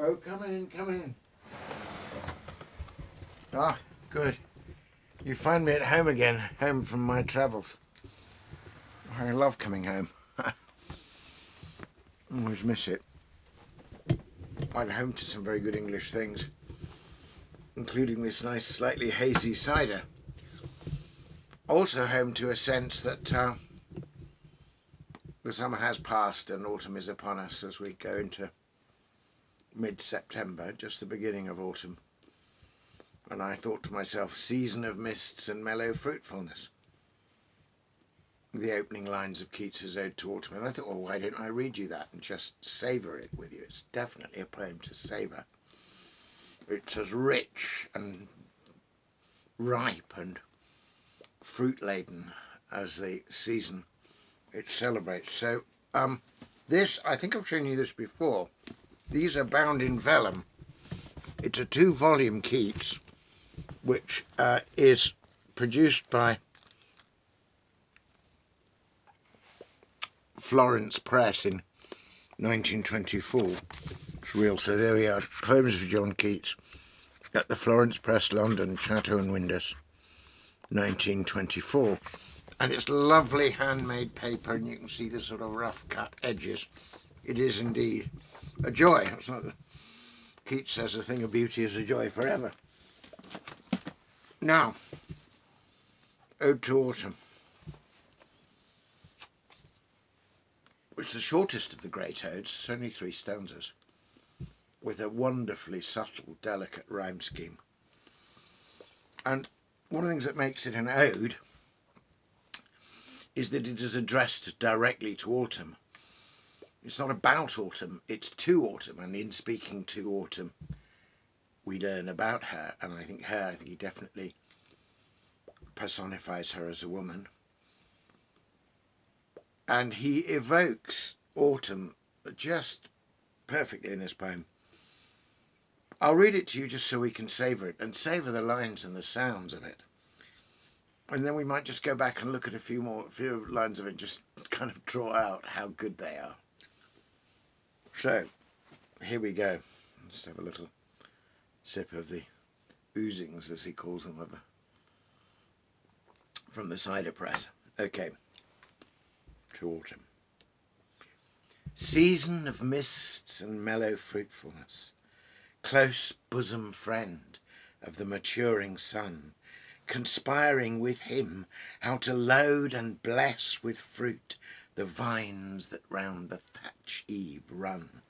Oh, come in, come in. Ah, good. You find me at home again, home from my travels. I love coming home. Always miss it. I'm home to some very good English things, including this nice, slightly hazy cider. Also home to a sense that the summer has passed and autumn is upon us as we go into mid-September, just the beginning of autumn. And I thought to myself, season of mists and mellow fruitfulness. The opening lines of Keats' Ode to Autumn. And I thought, well, why don't I read you that and just savour it with you? It's definitely a poem to savour. It's as rich and ripe and fruit-laden as the season it celebrates. So this, I think I've shown you this before. These are bound in vellum. It's a 2-volume Keats, which is produced by Florence Press in 1924. It's real. So there we are. Poems of John Keats at the Florence Press, London, Chatto and Windus, 1924. And it's lovely handmade paper, and you can see the sort of rough cut edges. It is indeed a joy. It's not that Keats says a thing of beauty is a joy forever. Now, Ode to Autumn. It's the shortest of the great odes. It's only 3 stanzas, with a wonderfully subtle, delicate rhyme scheme. And one of the things that makes it an ode is that it is addressed directly to autumn. It's not about autumn, it's to autumn, and in speaking to autumn, we learn about her, and I think he definitely personifies her as a woman. And he evokes autumn just perfectly in this poem. I'll read it to you just so we can savour it, and savour the lines and the sounds of it. And then we might just go back and look at a few lines of it, just kind of draw out how good they are. So, here we go. Let's have a little sip of the oozings, as he calls them, from the cider press. Okay, to autumn. Season of mists and mellow fruitfulness, close bosom friend of the maturing sun, conspiring with him how to load and bless with fruit the vines that round the thatch eave run,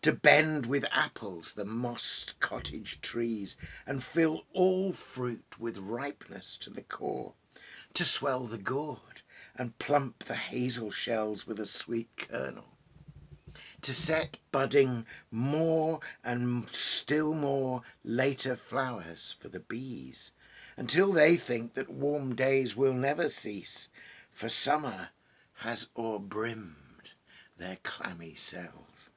to bend with apples the mossed cottage trees, and fill all fruit with ripeness to the core, to swell the gourd and plump the hazel shells with a sweet kernel, to set budding more and still more later flowers for the bees, until they think that warm days will never cease, for summer has o'erbrimmed their clammy cells.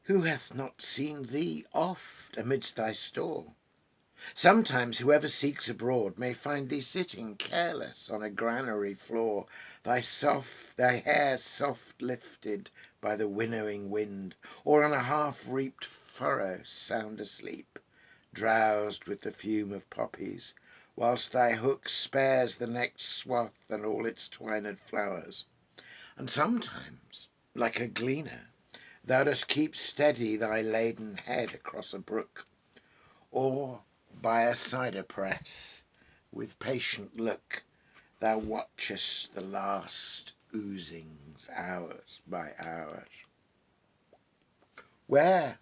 Who hath not seen thee oft amidst thy store? Sometimes whoever seeks abroad may find thee sitting careless on a granary floor, thy hair soft lifted by the winnowing wind, or on a half-reaped furrow sound asleep, drowsed with the fume of poppies, whilst thy hook spares the next swath and all its twined flowers. And sometimes, like a gleaner, thou dost keep steady thy laden head across a brook, or by a cider press, with patient look, thou watchest the last oozings hours by hours. Where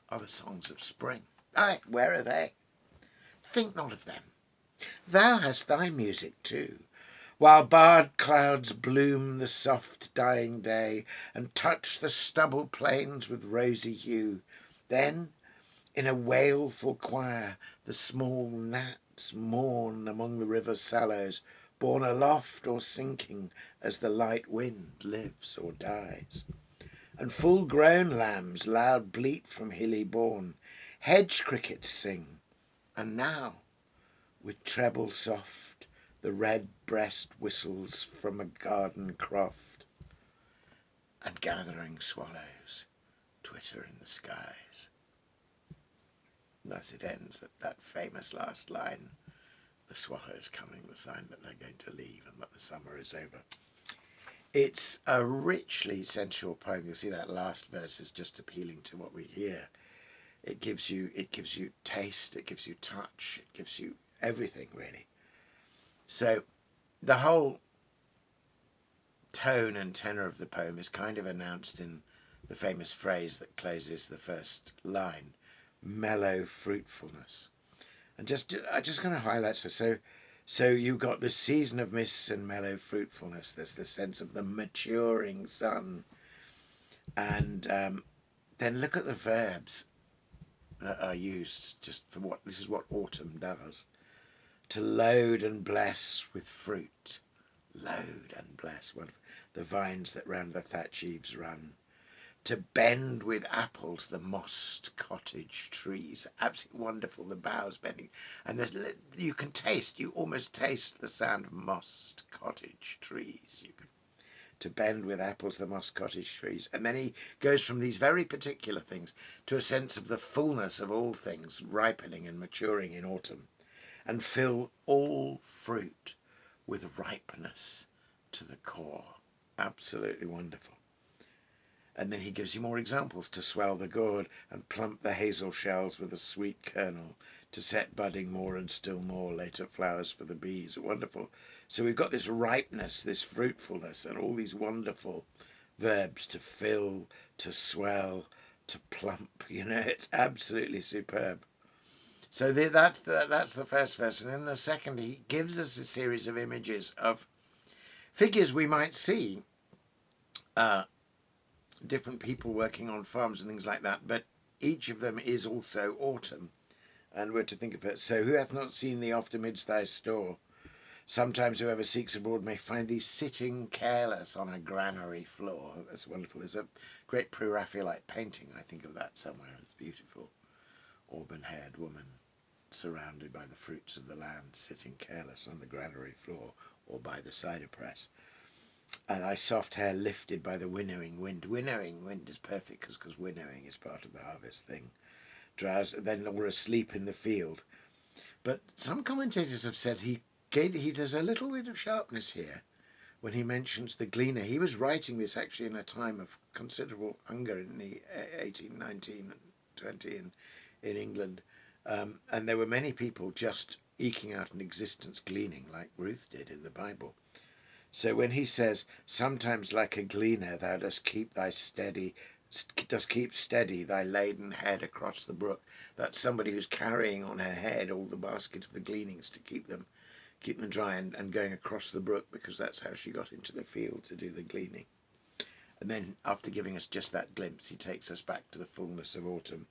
are the songs of spring? Aye, where are they? Think not of them. Thou hast thy music too, while barred clouds bloom the soft dying day, and touch the stubble plains with rosy hue. Then, in a wailful choir, the small gnats mourn among the river sallows, borne aloft or sinking as the light wind lives or dies. And full-grown lambs loud bleat from hilly bourne, hedge crickets sing, and now, with treble soft, the red breast whistles from a garden croft, and gathering swallows twitter in the skies. Thus it ends, that famous last line, the swallows coming, the sign that they're going to leave and that the summer is over. It's a richly sensual poem. You'll see that last verse is just appealing to what we hear. It gives you taste, it gives you touch, it gives you everything, really. So the whole tone and tenor of the poem is kind of announced in the famous phrase that closes the first line, mellow fruitfulness. And I'm just going to highlight, so you've got the season of mists and mellow fruitfulness. There's the sense of the maturing sun. And then look at the verbs that are used just for what, this is what autumn does. To load and bless with fruit. Load and bless. The vines that round the thatch eaves run. To bend with apples the mossed cottage trees. Absolutely wonderful, the boughs bending. And you can taste, you almost taste the sound of mossed cottage trees. To bend with apples the mossed cottage trees. And then he goes from these very particular things to a sense of the fullness of all things ripening and maturing in autumn. And fill all fruit with ripeness to the core. Absolutely wonderful. And then he gives you more examples. To swell the gourd and plump the hazel shells with a sweet kernel, to set budding more and still more, later flowers for the bees. Wonderful. So we've got this ripeness, this fruitfulness, and all these wonderful verbs: to fill, to swell, to plump. You know, it's absolutely superb. So that's the first verse. And in the second, he gives us a series of images of figures we might see, different people working on farms and things like that, but each of them is also autumn, and we're to think of it. So who hath not seen thee oft amidst thy store? Sometimes whoever seeks abroad may find thee sitting careless on a granary floor. That's wonderful. There's a great pre-Raphaelite painting, I think, of that somewhere. It's beautiful. Auburn-haired woman surrounded by the fruits of the land, sitting careless on the granary floor or by the cider press. And thy soft hair lifted by the winnowing wind. Winnowing wind is perfect because winnowing is part of the harvest thing. Then or asleep in the field. But some commentators have said he does a little bit of sharpness here when he mentions the gleaner. He was writing this actually in a time of considerable hunger in the 1819 and 20 in England. And there were many people just eking out an existence gleaning like Ruth did in the Bible. So when he says, sometimes like a gleaner thou dost keep steady thy laden head across the brook, that's somebody who's carrying on her head all the basket of the gleanings to keep them dry and going across the brook, because that's how she got into the field to do the gleaning. And then after giving us just that glimpse, he takes us back to the fullness of autumn.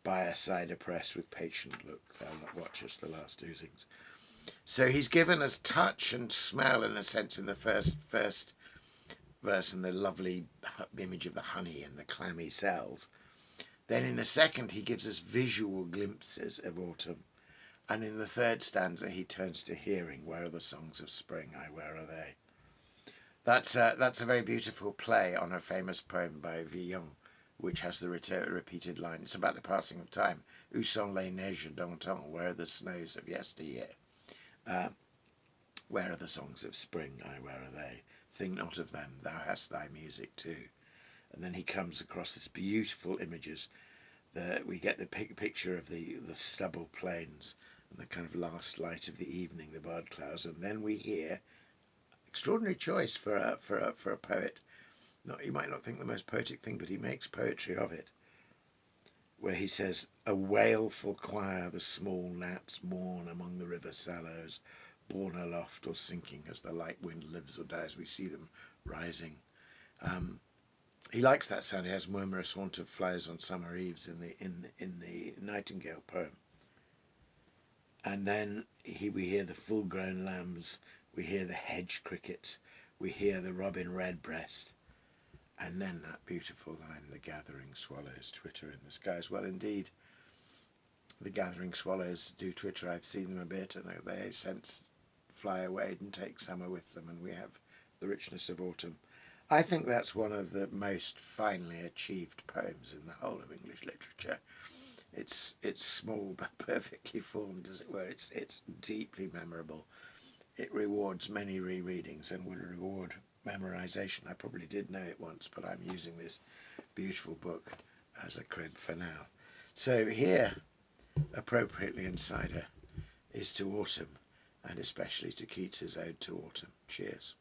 By a cider press with patient look, thou not watchest the last oozings. So he's given us touch and smell, in a sense, in the first verse, and the lovely image of the honey and the clammy cells. Then in the second, he gives us visual glimpses of autumn. And in the third stanza, he turns to hearing. Where are the songs of spring? Aye, where are they? That's a very beautiful play on a famous poem by Villon, which has the repeated line. It's about the passing of time. Où sont les neiges d'antan? Where are the snows of yesteryear? Where are the songs of spring? Aye, where are they? Think not of them, thou hast thy music too. And then he comes across this beautiful images. We get the picture of the stubble plains and the kind of last light of the evening, the bard clouds, and then we hear, extraordinary choice for a poet. You might not think the most poetic thing, but he makes poetry of it, where he says, a wailful choir the small gnats mourn among the river sallows, borne aloft or sinking as the light wind lives or dies. We see them rising. He likes that sound. He has murmurous haunt of flies on summer eves in the Nightingale poem. And then we hear the full-grown lambs, we hear the hedge crickets, we hear the robin redbreast, and then that beautiful line, the gathering swallows twitter in the skies. Well, indeed, the gathering swallows do twitter. I've seen them a bit, and they fly away and take summer with them, and we have the richness of autumn. I think that's one of the most finely achieved poems in the whole of English literature. It's small but perfectly formed, as it were. It's deeply memorable. It rewards many rereadings and would reward memorization. I probably did know it once, but I'm using this beautiful book as a crib for now. So here, appropriately inside her, is to autumn, and especially to Keats's Ode to Autumn. Cheers.